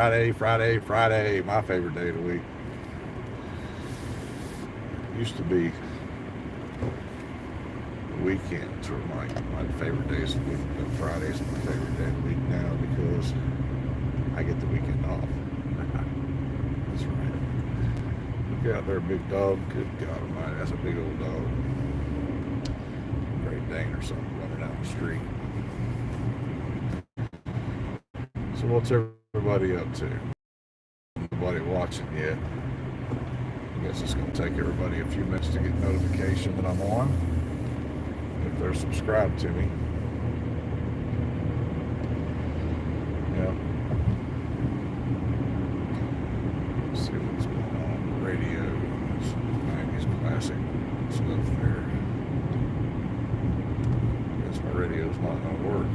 Friday, my favorite day of the week. Used to be the weekends were my favorite days of the week, but Friday's my favorite day of the week now because I get the weekend off. That's right. Look out there, big dog. Good God Almighty, that's a big old dog. Great Dane or something running down the street. So what's everybody up to? Nobody watching yet. I guess it's going to take everybody a few minutes to get notification that I'm on. If they're subscribed to me. Yeah. Let's see what's going on. Radios, 90s classic stuff there. I guess my radio's not going to work.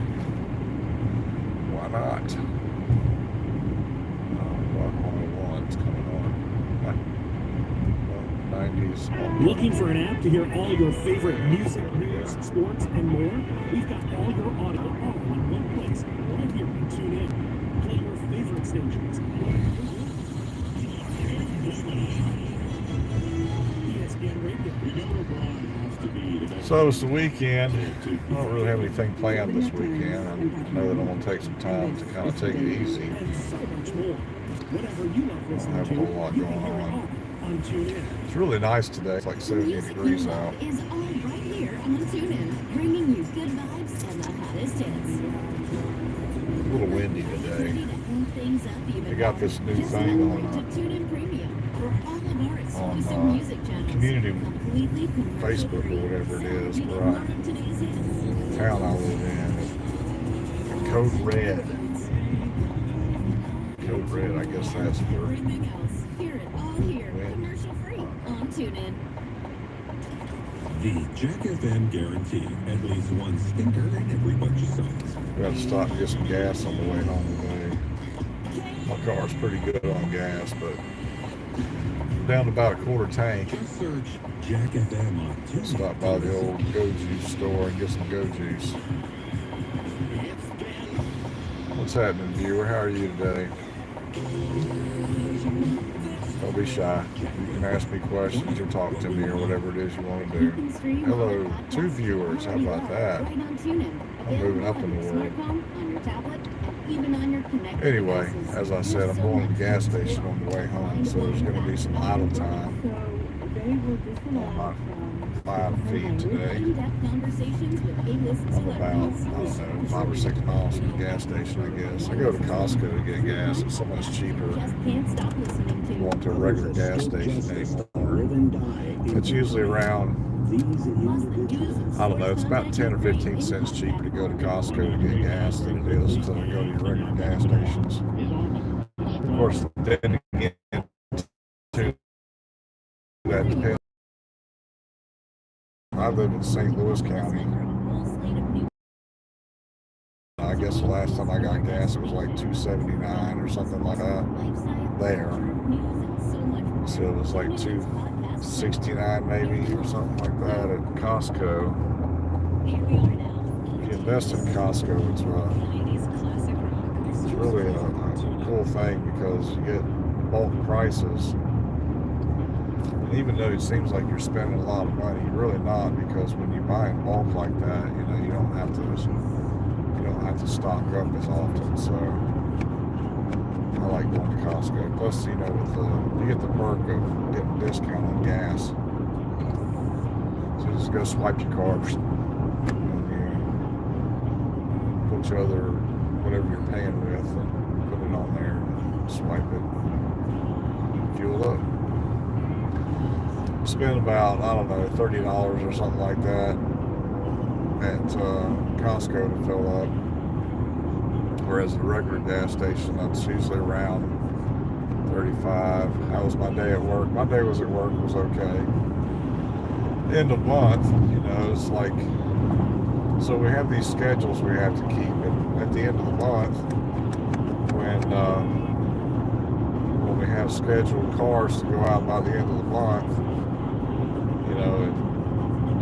Why not? Rock 101's coming on. 90s. Looking for an app to hear all your favorite music, news, sports, and more? We've got all your audio all in one place, right here on TuneIn. Play your favorite stations. ESPN Radio. So it's the weekend. I don't really have anything planned this weekend. I know that I'm going to take some time to kind of take it easy. And so much more. Whatever you love I don't listening have to, a whole lot you going can hear it on. all on TuneIn. It's really nice today. It's like 70 degrees out. Is all right here on TuneIn, bringing you good vibes and the hottest hits. A little windy today. They got this new thing on TuneIn Premium for all of our exclusive music channels. community Completely Facebook or whatever it is, Read where more of today's hits. the town I live in. Code Red. Code Red, I guess that's for Everything else, hear it all here, commercial free on TuneIn. The Jack FM guarantee. At least one stinker in every bunch of songs. we got to stop and get some gas on the way home today. My car's pretty good on gas, but down to about a quarter tank. Just search Jack FM on TuneIn. Stop by the old Go Juice store and get some Go Juice. What's happening, viewer? How are you today? Don't be shy. You can ask me questions or talk to me or whatever it is you want to do. Hello, 2 viewers. How about that? Right on TuneIn. I'm moving up in the world. Smartphone, on your tablet, and even on your connected Anyway, devices. as I said, I'm going to the gas station on the way home, so there's going to be some idle time on my live feed today. In-depth conversations with A-list I'm about, I celebrities. don't know, 5 or 6 miles from the gas station, I guess. I go to Costco to get gas. It's so much cheaper Just can't stop listening to. going to a regular gas station anymore. It's usually around, I don't know, it's about 10 or 15 cents cheaper to go to Costco to get gas than it is to go to your regular gas stations. Of course, then again, too, that depends. I live in St. Louis County. I guess the last time I got gas, it was like $2.79 or something like that there. So it was like $2.69 maybe or something like that at Costco. If you invest in Costco, it's really a cool thing because you get bulk prices. And even though it seems like you're spending a lot of money, you're really not, because when you buy in bulk like that, you know, you don't have to stock up as often. So I like going to Costco. Plus, you know, you get the perk of getting a discount on gas. So you just go swipe your card and you put your other, whatever you're paying with, and put it on there and swipe it, fuel up. Spend about, I don't know, $30 or something like that at Costco to fill up. Whereas at a regular gas station, that's usually around 35. How was my day at work? My day was at work was okay. End of month, you know, it's like, so we have these schedules we have to keep. And at the end of the month, when we have scheduled cars to go out by the end of the month, you know,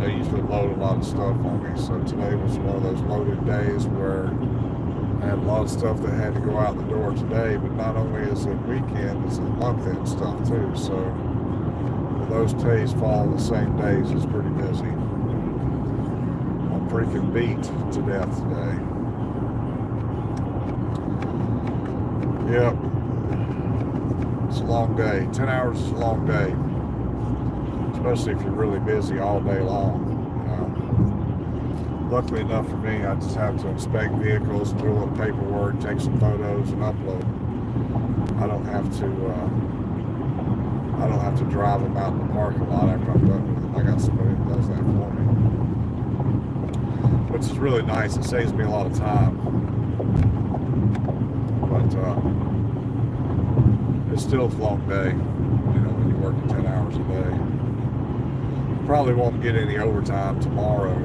they usually load a lot of stuff on me. So today was one of those loaded days where I had a lot of stuff that had to go out the door today, but not only is it weekend, it's a month-end stuff too. So those days fall on the same days. It's pretty busy. I'm freaking beat to death today. Yep. It's a long day. 10 hours is a long day. Especially if you're really busy all day long. Luckily enough for me, I just have to inspect vehicles, do a little paperwork, take some photos, and upload. I don't have to drive them out in the parking lot after I'm done with them. I got somebody that does that for me, which is really nice. It saves me a lot of time, but it's still a long day. You know, when you're working 10 hours a day. Probably won't get any overtime tomorrow.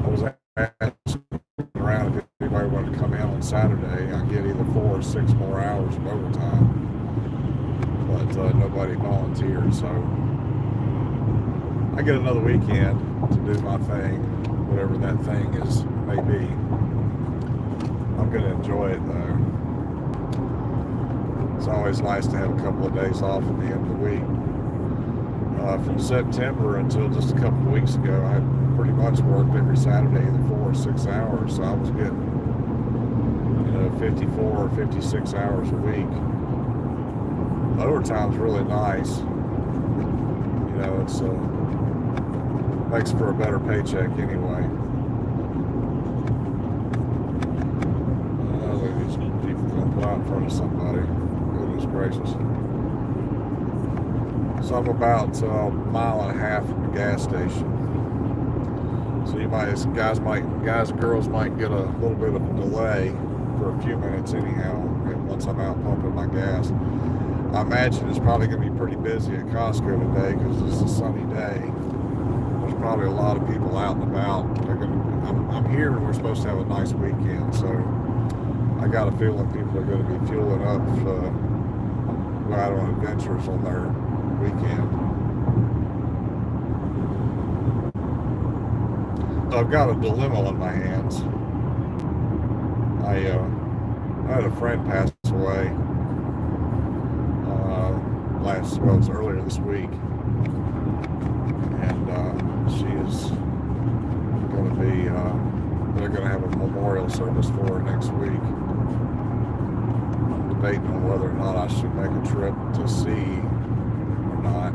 I was asking around if anybody wanted to come in on Saturday. I get either 4 or 6 more hours of overtime, but nobody volunteered, so I get another weekend to do my thing, whatever that thing is, may be. I'm going to enjoy it though. It's always nice to have a couple of days off at the end of the week. From September until just a couple of weeks ago, I pretty much worked every Saturday, either 4 or 6 hours. So I was getting, 54 or 56 hours a week. The overtime's really nice. It's makes for a better paycheck anyway. Look at these people gonna put out in front of somebody. Goodness gracious. So I'm about a mile and a half from the gas station. So guys and girls might get a little bit of a delay for a few minutes anyhow, once I'm out pumping my gas. I imagine it's probably going to be pretty busy at Costco today because it's a sunny day. There's probably a lot of people out and about. I'm here and we're supposed to have a nice weekend, so I got a feeling people are going to be fueling up to go out on adventures on their weekend. I've got a dilemma on my hands. I had a friend pass away it was earlier this week, and she is going to be they're going to have a memorial service for her next week. I'm debating on whether or not I should make a trip to see or not.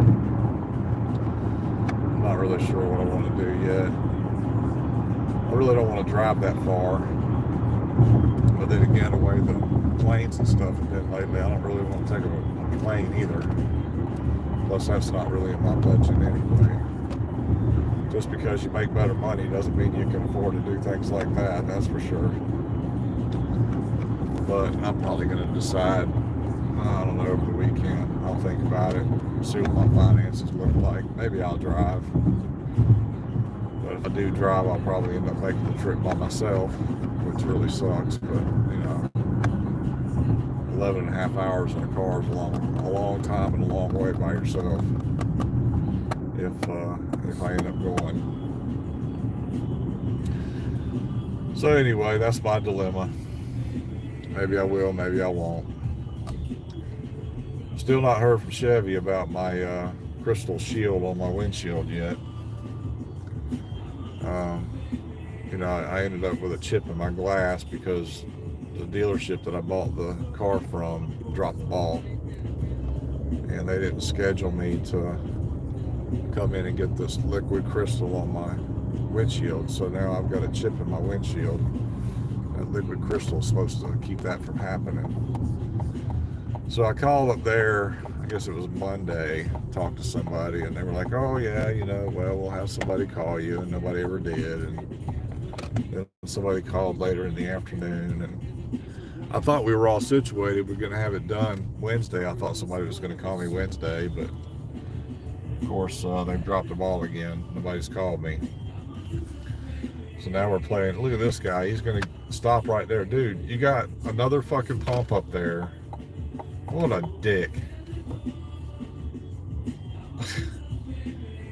I'm not really sure what I want to do yet. I really don't want to drive that far. But then again, the way the planes and stuff have been lately, I don't really want to take a plane either. Plus, that's not really in my budget anyway. Just because you make better money doesn't mean you can afford to do things like that, that's for sure. But I'm probably going to decide, I don't know, over the weekend. I'll think about it, see what my finances look like. Maybe I'll drive. But if I do drive, I'll probably end up making the trip by myself, which really sucks. But, 11 and a half hours in a car is a long time and a long way by yourself. If I end up going. So anyway, that's my dilemma. Maybe I will, maybe I won't. Still not heard from Chevy about my crystal shield on my windshield yet. I ended up with a chip in my glass because the dealership that I bought the car from dropped the ball, and they didn't schedule me to come in and get this liquid crystal on my windshield. So now I've got a chip in my windshield. That liquid crystal is supposed to keep that from happening. So I called up there, I guess it was Monday, talked to somebody, and they were like, oh yeah, we'll have somebody call you, and nobody ever did. And then somebody called later in the afternoon, and I thought we were all situated. We're going to have it done Wednesday. I thought somebody was going to call me Wednesday, but of course they've dropped the ball again. Nobody's called me. So now we're playing. Look at this guy. He's going to stop right there. Dude, you got another fucking pump up there. What a dick.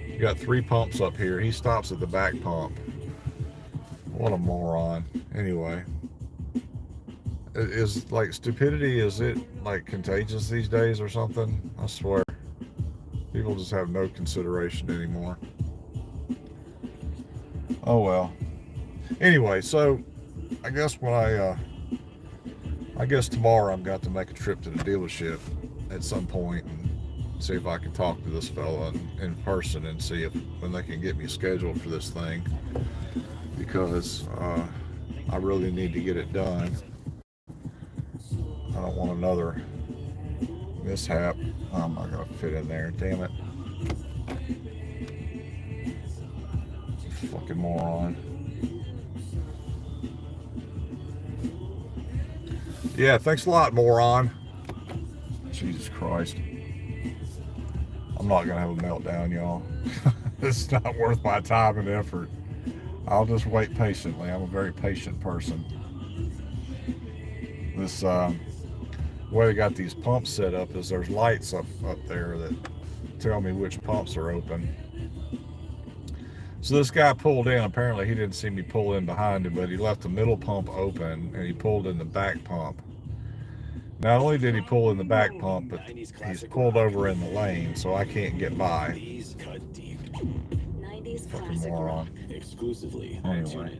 You got 3 pumps up here. He stops at the back pump. What a moron. Anyway, Is like stupidity, is it like contagious these days or something? I swear. People just have no consideration anymore. Oh well. Anyway, so I guess I guess tomorrow I've got to make a trip to the dealership at some point and see if I can talk to this fella in person and see if when they can get me scheduled for this thing, because I really need to get it done. I don't want another mishap. I'm not gonna fit in there. Damn it! Fucking moron. Yeah, thanks a lot, moron. Jesus Christ. I'm not gonna have a meltdown, y'all. It's not worth my time and effort. I'll just wait patiently. I'm a very patient person. This way they got these pumps set up is there's lights up there that tell me which pumps are open. So this guy pulled in. Apparently he didn't see me pull in behind him, but he left the middle pump open and he pulled in the back pump. Not only did he pull in the back pump, but he's pulled over in the lane, so I can't get by. 90s Fucking classic moron. rock. Exclusively Anyway.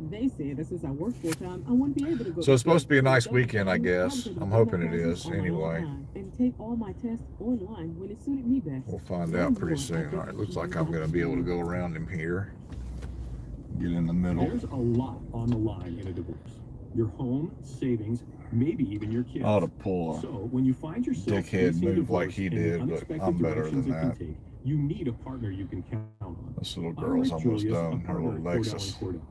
They said that since I work full time, I wouldn't be able to go. So it's supposed to be a nice weekend, I guess. I'm hoping it is, anyway. And take all my tests online when it suited me best. We'll find out pretty soon. All right, looks like I'm going to be able to go around him here. Get in the middle. There's a lot on the line in a divorce. Your home, savings, maybe even your kids. I ought to pull So when you find yourself dickhead facing move like divorce he and the did, but unexpected I'm better directions than it can that. take, you need a partner you can count on. This little I'm girl's Rick almost Julius, a done. Her partner little at Cordell Lexus. & Cordell.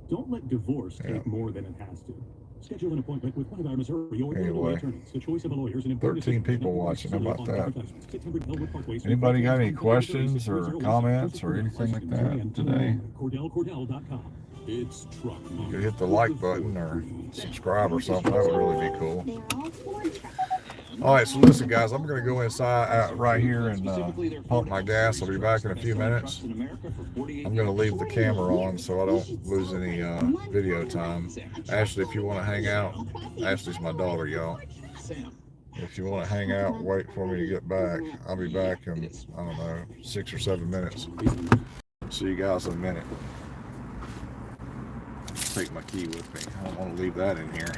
Don't let divorce Yeah. take more than it has to. Schedule an appointment with one of our Missouri or Anyway, Illinois attorneys. The choice of a lawyer is an important 13 decision. people watching. How about that? Get Elwood Parkway, Anybody got any 336, questions or 308, comments or anything like that today? CordellCordell.com. It's truck. You could hit the like button or subscribe or something. That would really be cool. They're all Ford trucks. All right, so listen, guys, I'm going to go inside right here and pump my gas. I'll be back in a few minutes. I'm going to leave the camera on so I don't lose any video time. Ashley, if you want to hang out, Ashley's my daughter, y'all. If you want to hang out, wait for me to get back. I'll be back in, I don't know, 6 or 7 minutes. See you guys in a minute. Take my key with me. I don't want to leave that in here.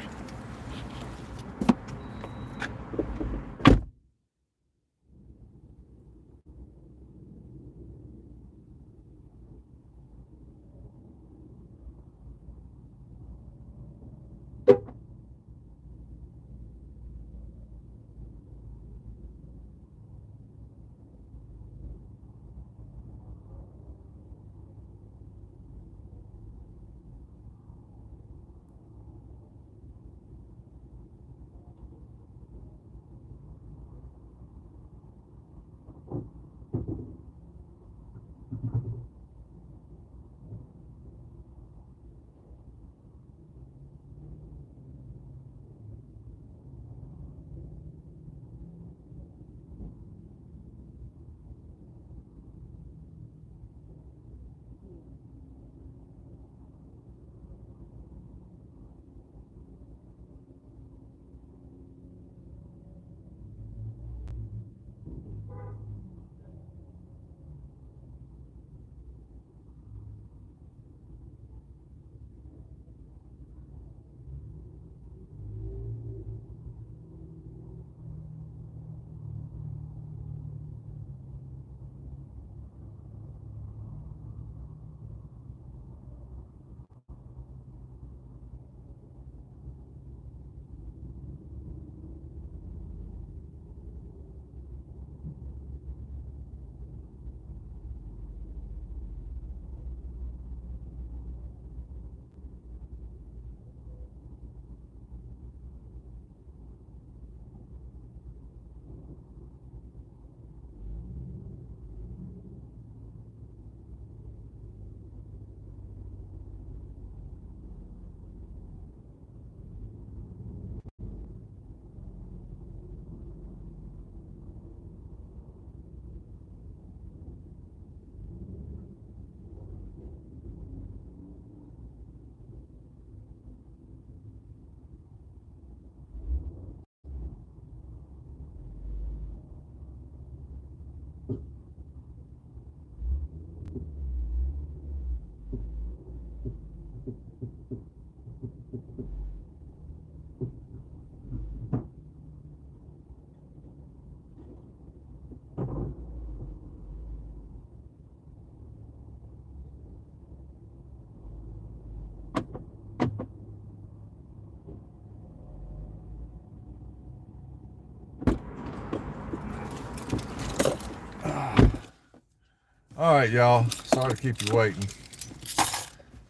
All right, y'all. Sorry to keep you waiting.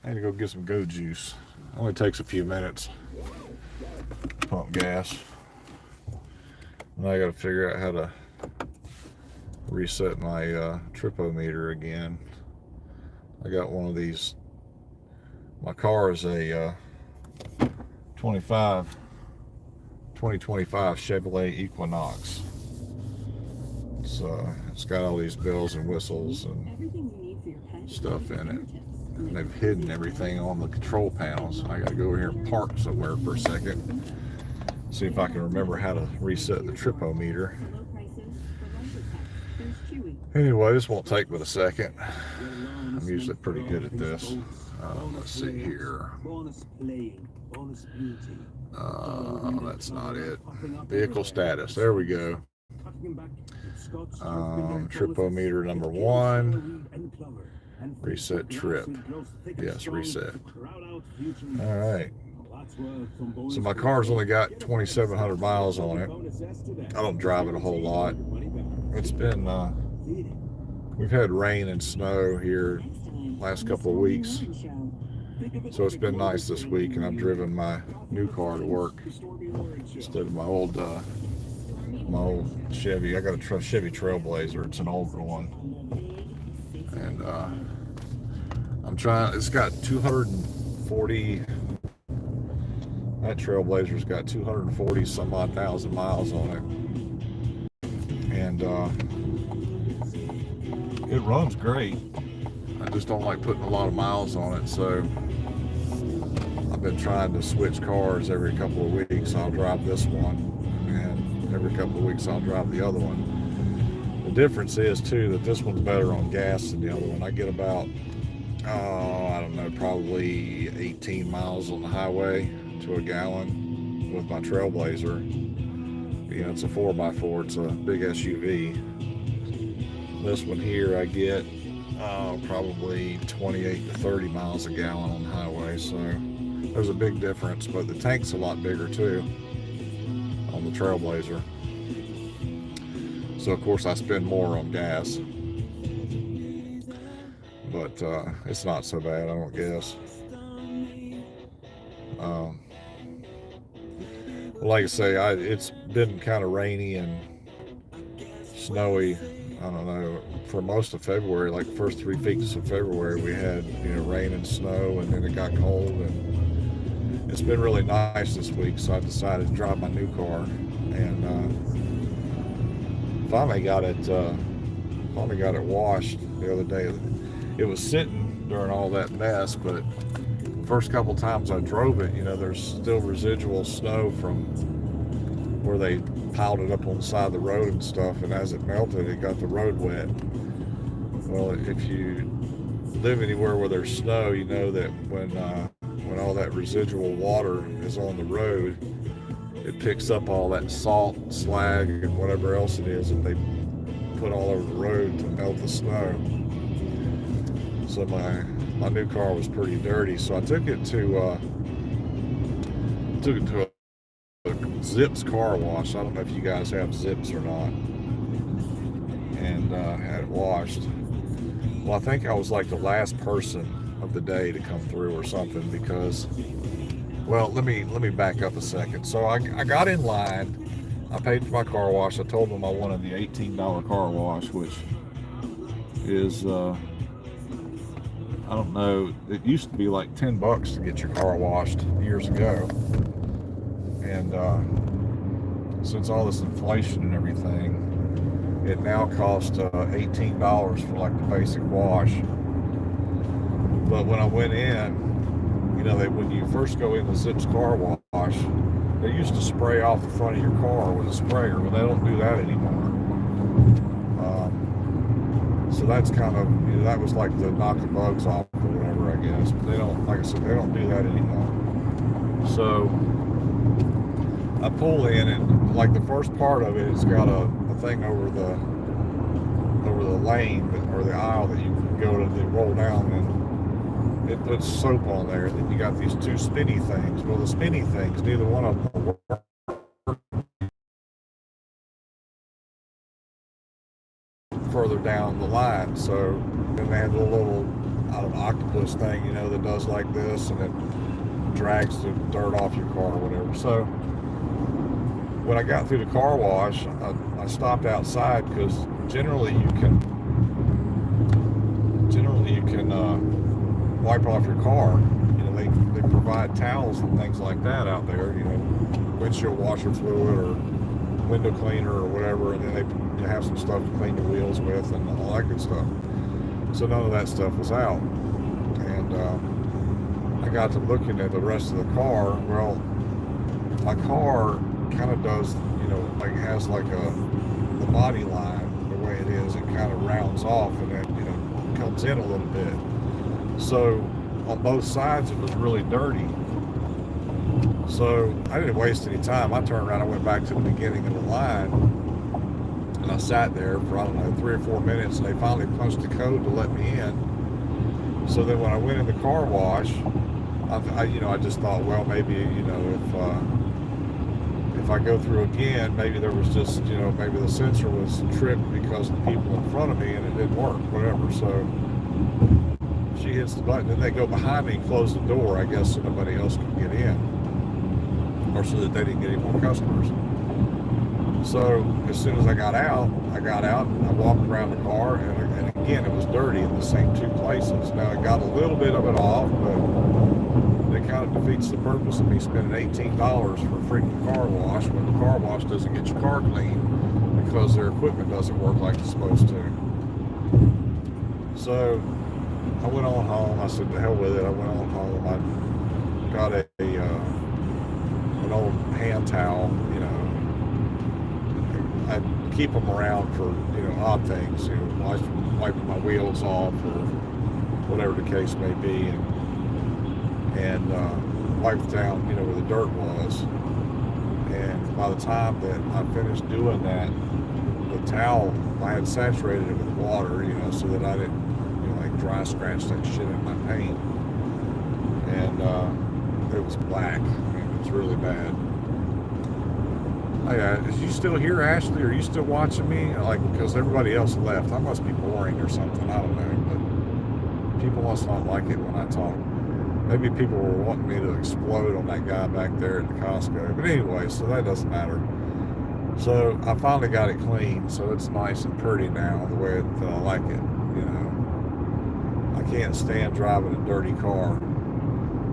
I need to go get some go juice. Only takes a few minutes. Pump gas. Now I got to figure out how to reset my tripometer again. I got one of these. My car is a 2025 Chevrolet Equinox. It's got all these bells and whistles and stuff in it. And they've hidden everything on the control panel, so I got to go over here and park somewhere for a second. See if I can remember how to reset the tripometer. Anyway, this won't take but a second. I'm usually pretty good at this. Let's see here. That's not it. Vehicle status. There we go. Tripometer number 1. Reset trip. Yes, reset. All right. So my car's only got 2,700 miles on it. I don't drive it a whole lot. It's been, we've had rain and snow here last couple of weeks. So it's been nice this week, and I've driven my new car to work instead of my old Chevy. I got a Chevy Trailblazer. It's an older one. And I'm trying, it's got 240, that Trailblazer's got 240 some odd thousand miles on it. And it runs great. I just don't like putting a lot of miles on it, so I've been trying to switch cars every couple of weeks. I'll drive this one, and every couple of weeks I'll drive the other one. The difference is, too, that this one's better on gas than the other one. I get about, I don't know, probably 18 miles on the highway to a gallon with my Trailblazer. You know, it's a 4x4, it's a big SUV. This one here I get probably 28 to 30 miles a gallon on the highway, so there's a big difference, but the tank's a lot bigger too on the Trailblazer. So of course I spend more on gas, but it's not so bad, I don't guess. Like I say, it's been kind of rainy and snowy. I don't know, for most of February, like the first 3 weeks of February, we had, rain and snow, and then it got cold, and it's been really nice this week, so I decided to drive my new car, and finally got it washed the other day. It was sitting during all that mess, but the first couple times I drove it, there's still residual snow from where they piled it up on the side of the road and stuff, and as it melted, it got the road wet. Well, if you live anywhere where there's snow, you know that when all that residual water is on the road, it picks up all that salt, slag, and whatever else it is that they put all over the road to melt the snow. So my new car was pretty dirty, so I took it to a Zips car wash. I don't know if you guys have Zips or not, and had it washed. Well, I think I was like the last person of the day to come through or something, because, well, let me back up a second. So I got in line, I paid for my car wash. I told them I wanted the $18 car wash, which is I don't know, it used to be like $10 to get your car washed years ago. And since all this inflation and everything, it now costs $18 for like the basic wash. But when I went in, when you first go in the Zips car wash, they used to spray off the front of your car with a sprayer, but they don't do that anymore. So that's kind of, that was like to knock the bugs off or whatever, I guess. But they don't, like I said, they don't do that anymore. So I pull in, and like the first part of it, it's got a thing over the lane or the aisle that you can go to, they roll down, and it puts soap on there. Then you got these two spinny things. Well, the spinny things, neither one of them will work further down the line. So then they had the little, I don't know, octopus thing, you know, that does like this, and it drags the dirt off your car or whatever. So when I got through the car wash, I stopped outside because generally you can wipe off your car. You know, they provide towels and things like that out there, you know, windshield washer fluid or window cleaner or whatever, and then they have some stuff to clean your wheels with and all that good stuff. So none of that stuff was out. And I got to looking at the rest of the car. Well, my car kind of does, you know, like has like the body line, the way it is, it kind of rounds off and then, you know, comes in a little bit. So on both sides it was really dirty. So I didn't waste any time. I turned around, I went back to the beginning of the line, and I sat there for, I don't know, 3 or 4 minutes, and they finally punched the code to let me in. So then when I went in the car wash, I just thought, well, maybe, you know, if I go through again, maybe there was just, you know, maybe the sensor was tripped because of the people in front of me and it didn't work, whatever. So she hits the button, and they go behind me and close the door, I guess, so nobody else can get in, or so that they didn't get any more customers. So as soon as I got out, and I walked around the car, and again, it was dirty in the same 2 places. Now, it got a little bit of it off, but it kind of defeats the purpose of me spending $18 for a freaking car wash when the car wash doesn't get your car clean because their equipment doesn't work like it's supposed to. So I went on home. I said, to hell with it. I went on home. I got an old hand towel, you know. I keep them around for, you know, odd things, you know, wiping my wheels off or whatever the case may be, and wiped down, you know, where the dirt was. And by the time that I finished doing that, the towel, I had saturated it with water, you know, so that I didn't, you know, like dry scratch that shit in my paint. And it was black. I mean, it was really bad. Is you still here, Ashley? Are you still watching me? Like, because everybody else left. I must be boring or something. I don't know. But people must not like it when I talk. Maybe people were wanting me to explode on that guy back there at the Costco. But anyway, so that doesn't matter. So I finally got it clean, so it's nice and pretty now, the way that I like it. You know, I can't stand driving a dirty car,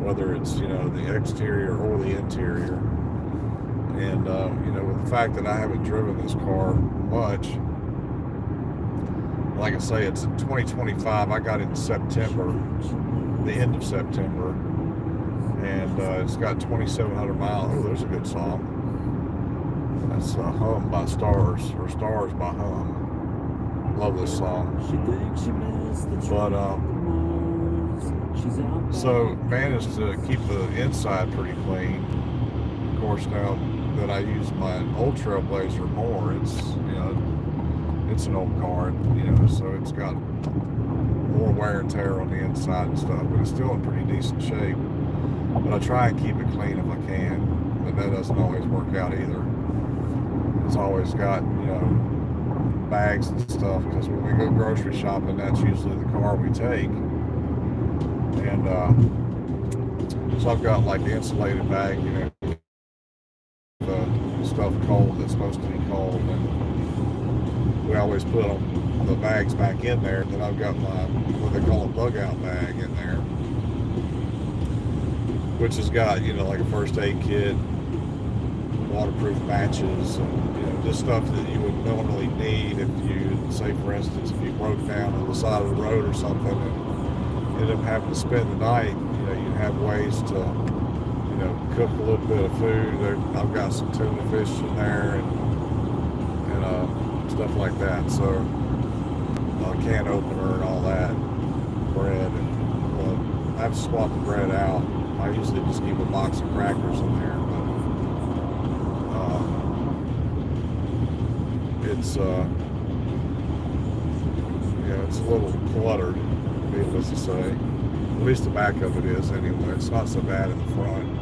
whether it's, you know, the exterior or the interior. And, you know, with the fact that I haven't driven this car much, like I say, it's in 2025. I got it in September, the end of September, and it's got 2,700 miles. Oh, there's a good song. That's Hum by Stars, or Stars by Hum. Love this song. But, so managed to keep the inside pretty clean. Of course, now that I use my old Trailblazer more, it's, you know, it's an old car, you know, so it's got more wear and tear on the inside and stuff, but it's still in pretty decent shape. But I try and keep it clean if I can, but that doesn't always work out either. It's always got, you know, bags and stuff, because when we go grocery shopping, that's usually the car we take. And so I've got like the insulated bag, you know, the stuff cold that's supposed to be cold, and we always put the bags back in there. Then I've got my, what they call a bug out bag in there, which has got, you know, like a first aid kit, waterproof matches, and, you know, just stuff that you would normally need if you, say for instance, if you broke down on the side of the road or something and ended up having to spend the night, you know, you'd have ways to, you know, cook a little bit of food. I've got some tuna fish in there and stuff like that. So a can opener and all that, bread, and I have to swap the bread out. I usually just keep a box of crackers in there, but it's yeah, it's a little cluttered, needless to say. At least the back of it is anyway. It's not so bad in the front.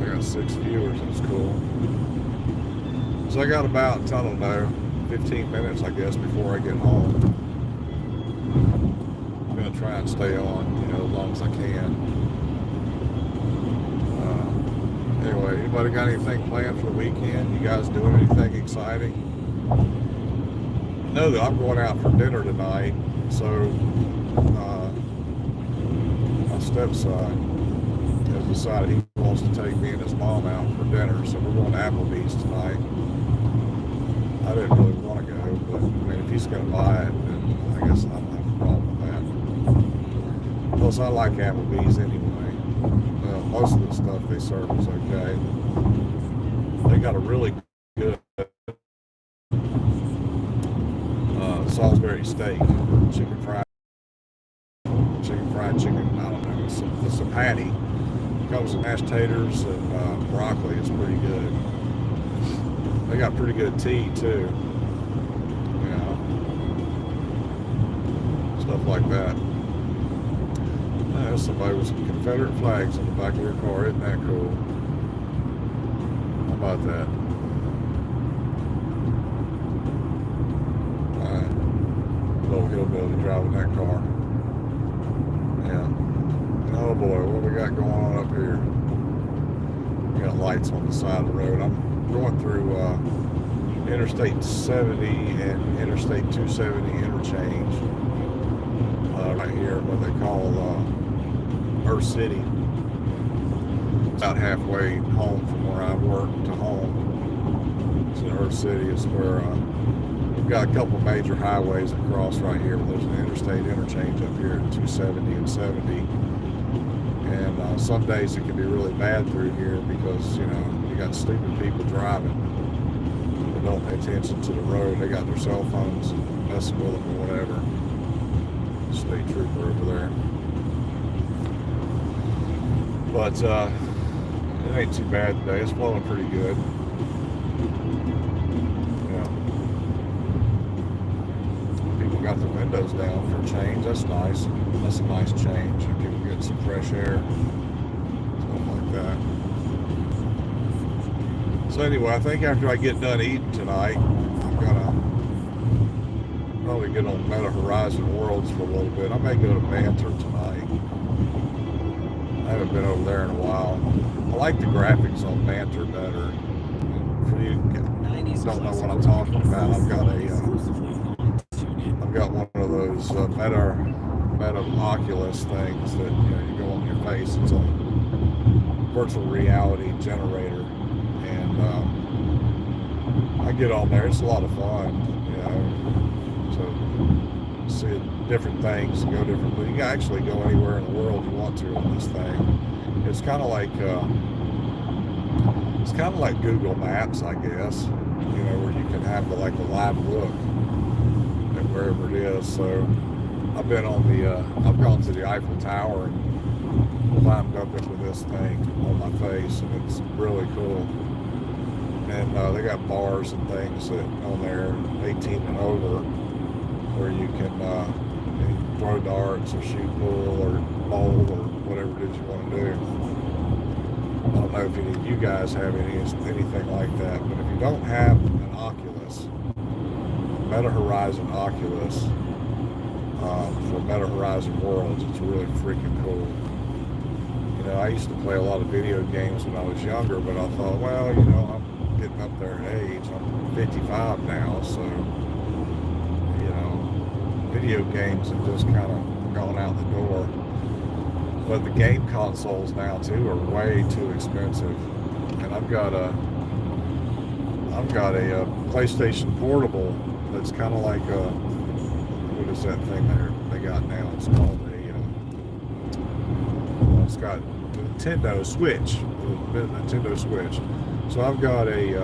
I got 6 viewers, that's cool. So I got about, I don't know, 15 minutes, I guess, before I get home. I'm going to try and stay on, as long as I can. Anyway, anybody got anything planned for the weekend? You guys doing anything exciting? I know that I'm going out for dinner tonight, so my stepson has decided he wants to take me and his mom out for dinner, so we're going to Applebee's tonight. I didn't really want to go, but I mean, if he's going to buy it, then I guess I don't have a problem with that. Plus, I like Applebee's anyway. Well, most of the stuff they serve is okay. They got a really good Salisbury steak, fried chicken, I don't know, it's a patty. Comes with mashed taters and broccoli. It's pretty good. They got pretty good tea too, stuff like that. There's somebody with some Confederate flags on the back of their car. Isn't that cool? How about that? Little hillbilly driving that car. Yeah. Oh boy, what we got going on up here? We got lights on the side of the road. I'm going through Interstate 70 and Interstate 270 interchange right here, what they call Earth City. About halfway home from where I work to home. It's in Earth City. It's where we've got a couple major highways that cross right here. There's an interstate interchange up here at 270 and 70. And some days it can be really bad through here because, you got stupid people driving that don't pay attention to the road. They got their cell phones and messing with them or whatever. State trooper over there. But it ain't too bad today. It's flowing pretty good. People got the windows down for a change. That's nice. That's a nice change. People get some fresh air. Stuff like that. So anyway, I think after I get done eating tonight, I'm gonna probably get on Meta Horizon Worlds for a little bit. I may go to Banter tonight. I haven't been over there in a while. I like the graphics on Banter better. For you who don't know what I'm talking about, I've got one of those Meta Oculus things that you go on your face. It's a virtual reality generator, and I get on there. It's a lot of fun, to see different things and go different. But you can actually go anywhere in the world you want to on this thing. It's kind of like Google Maps, I guess. Where you can have a live look at wherever it is. So I've been on I've gone to the Eiffel Tower and climbed up into this thing on my face, and it's really cool. And they got bars and things that on there, 18 and over, where you can throw darts or shoot pool or bowl or whatever it is you want to do. I don't know if any of you guys have anything like that, but if you don't have an Oculus, Meta Horizon Oculus for Meta Horizon Worlds, it's really freaking cool. I used to play a lot of video games when I was younger, but I thought, well, I'm getting up there in age. I'm 55 now, so video games have just kind of gone out the door. But the game consoles now too are way too expensive, and I've got a PlayStation Portable that's kind of like what is that thing they got now? It's called it's got the Nintendo Switch. So I've got a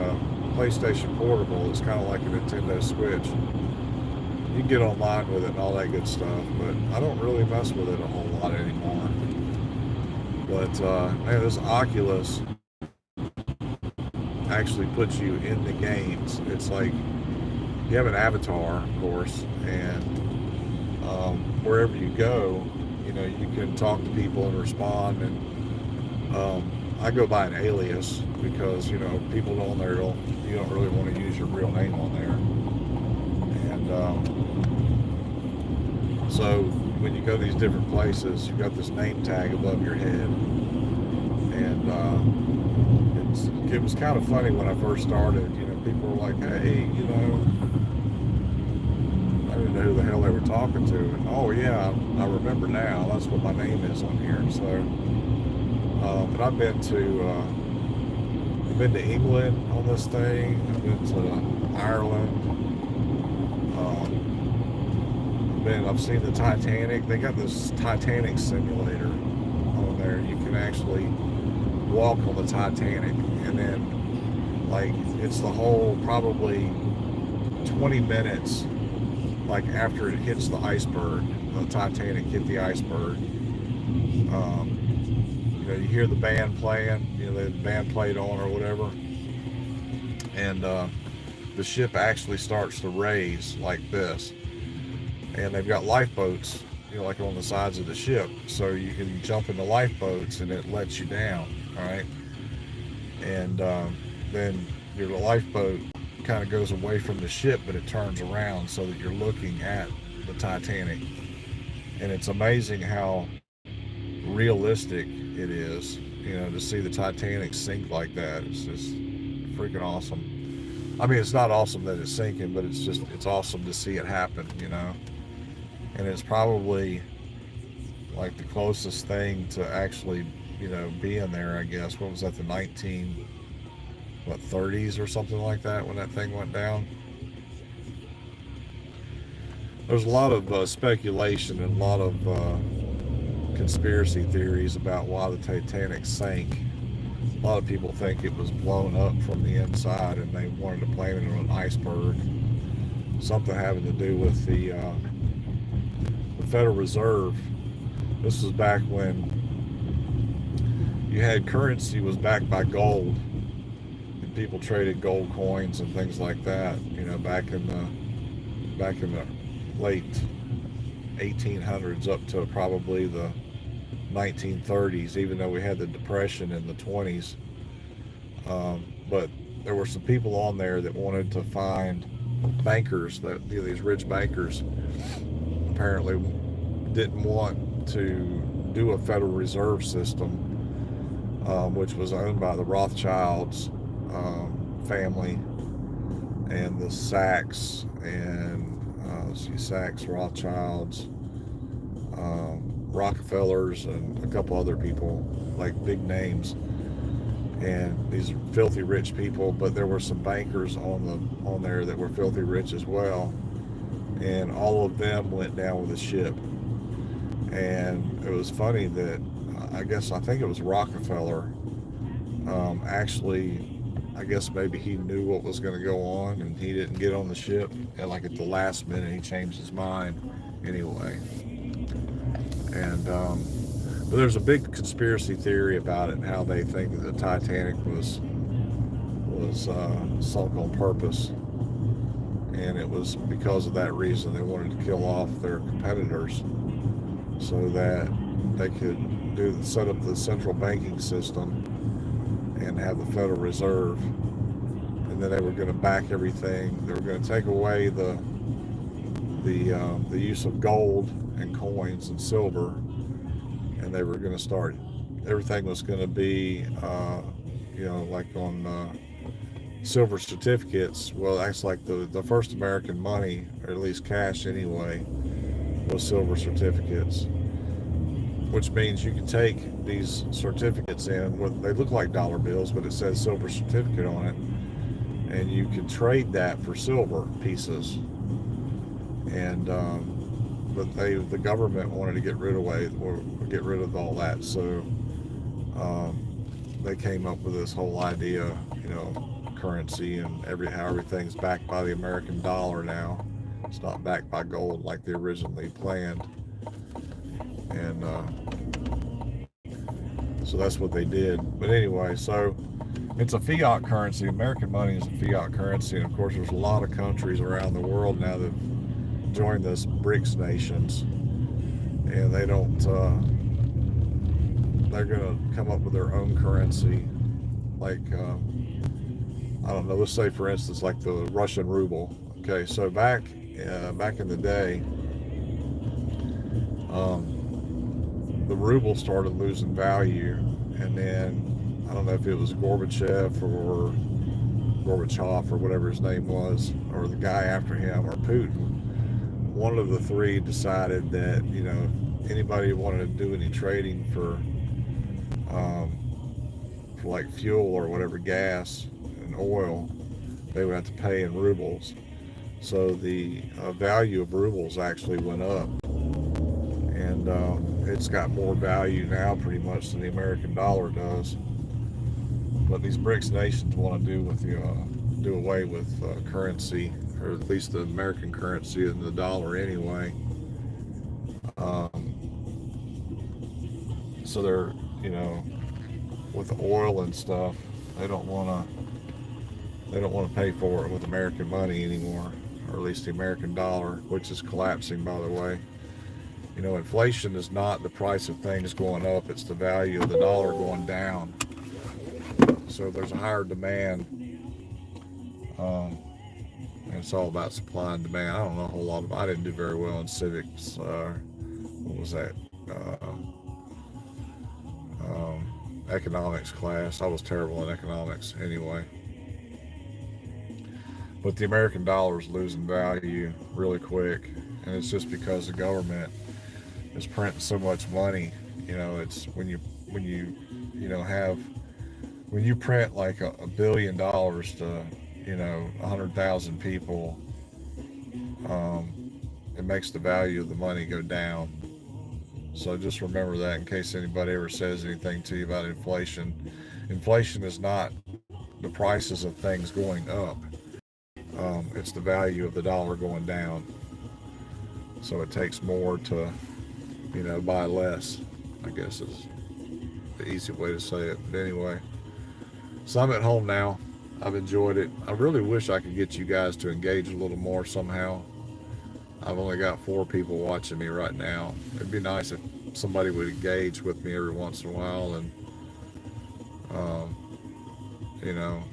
PlayStation Portable that's kind of like a Nintendo Switch. You can get online with it and all that good stuff, but I don't really mess with it a whole lot anymore. But man, this Oculus actually puts you in the games. It's like you have an avatar, of course, and wherever you go, you can talk to people and respond, and I go by an alias because, you know, people on there you don't really want to use your real name on there. And so when you go to these different places, you've got this name tag above your head. And it was kind of funny when I first started. You know, people were like, hey, you know, I didn't know who the hell they were talking to. And oh yeah, I remember now. That's what my name is on here. So, but I've been to England on this thing. I've been to Ireland. I've seen the Titanic. They got this Titanic simulator on there. You can actually walk on the Titanic, and then like it's the whole probably 20 minutes like after it hits the iceberg. The Titanic hit the iceberg. You know, you hear the band playing. You know, the band played on or whatever, and the ship actually starts to raise like this. And they've got lifeboats, you know, like on the sides of the ship, so you can jump in the lifeboats and it lets you down, all right? And then your lifeboat kind of goes away from the ship, but it turns around so that you're looking at the Titanic. And it's amazing how realistic it is, you know, to see the Titanic sink like that. It's just freaking awesome. I mean, it's not awesome that it's sinking, but it's awesome to see it happen, you know. And it's probably like the closest thing to actually, you know, being there, I guess. What was that, the 30s or something like that when that thing went down? There's a lot of speculation and a lot of conspiracy theories about why the Titanic sank. A lot of people think it was blown up from the inside and they wanted to blame it on an iceberg. Something having to do with the Federal Reserve. This was back when you had currency was backed by gold, and people traded gold coins and things like that. You know, back in the late 1800s up to probably the 1930s. Even though we had the Depression in the 20s, but there were some people on there that wanted to find bankers, that, you know, these rich bankers apparently didn't want to do a Federal Reserve System, which was owned by the Rothschilds family and the Sachs and Sachs, Rothschilds, Rockefellers, and a couple other people, like big names, and these filthy rich people. But there were some bankers on there that were filthy rich as well, and all of them went down with the ship. And it was funny that I think it was Rockefeller, actually, I guess maybe he knew what was going to go on and he didn't get on the ship, and like at the last minute he changed his mind anyway. And but there's a big conspiracy theory about it and how they think that the Titanic was sunk on purpose, and it was because of that reason. They wanted to kill off their competitors so that they could set up the central banking system and have the Federal Reserve, and then they were going to back everything. They were going to take away the use of gold and coins and silver, and they were going to start, everything was going to be you know, like on silver certificates. Well, that's like the first American money, or at least cash anyway, was silver certificates, which means you can take these certificates in, they look like dollar bills, but it says silver certificate on it, and you can trade that for silver pieces. And but the government wanted to get rid of all that, so they came up with this whole idea, you know, currency and how everything's backed by the American dollar now. It's not backed by gold like they originally planned. And so that's what they did. But anyway, so it's a fiat currency. American money is a fiat currency, and of course there's a lot of countries around the world now that joined this BRICS nations, and they don't they're gonna come up with their own currency, like I don't know. Let's say, for instance, like the Russian ruble. Okay, so back in the day, the ruble started losing value, and then I don't know if it was Gorbachev or whatever his name was, or the guy after him, or Putin. One of the three decided that, you know, if anybody wanted to do any trading for like fuel or whatever, gas and oil, they would have to pay in rubles. So the value of rubles actually went up, and it's got more value now pretty much than the American dollar does. But these BRICS nations want to do away with currency, or at least the American currency and the dollar anyway. So they're, you know, with the oil and stuff, they don't want to pay for it with American money anymore, or at least the American dollar, which is collapsing, by the way. You know, inflation is not the price of things going up, it's the value of the dollar going down. So there's a higher demand, and it's all about supply and demand. I don't know a whole lot I didn't do very well in civics. What was that? Economics class. I was terrible in economics anyway. But the American dollar is losing value really quick, and it's just because the government is printing so much money. You know, it's when you print like $1 billion to, you know, 100,000 people, it makes the value of the money go down. So just remember that in case anybody ever says anything to you about inflation. Inflation is not the prices of things going up. It's the value of the dollar going down. So it takes more to, you know, buy less, I guess is the easy way to say it. But anyway, so I'm at home now. I've enjoyed it. I really wish I could get you guys to engage a little more somehow. I've only got 4 people watching me right now. It'd be nice if somebody would engage with me every once in a while, and you know,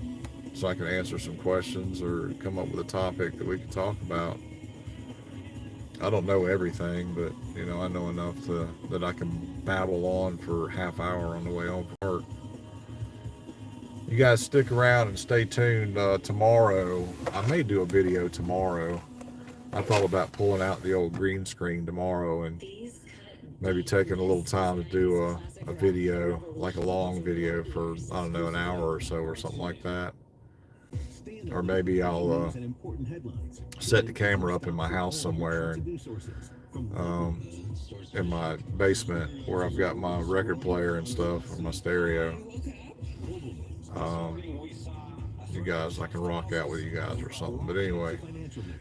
so I can answer some questions or come up with a topic that we can talk about. I don't know everything, but you know, I know enough that I can babble on for half hour on the way home from work. You guys stick around and stay tuned. Tomorrow, I may do a video tomorrow. I thought about pulling out the old green screen tomorrow and maybe taking a little time to do a video, like a long video for, I don't know, an hour or so or something like that. Or maybe I'll set the camera up in my house somewhere, and in my basement where I've got my record player and stuff, or my stereo. You guys, I can rock out with you guys or something. But anyway,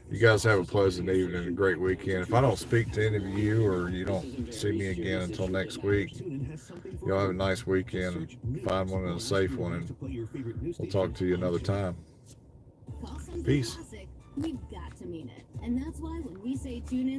you guys have a pleasant evening, a great weekend. If I don't speak to any of you, or you don't see me again until next week, y'all have a nice weekend, and find one and a safe one, and we'll talk to you another time. Call something Peace. classic. We've got to mean it. And that's why when we say tune in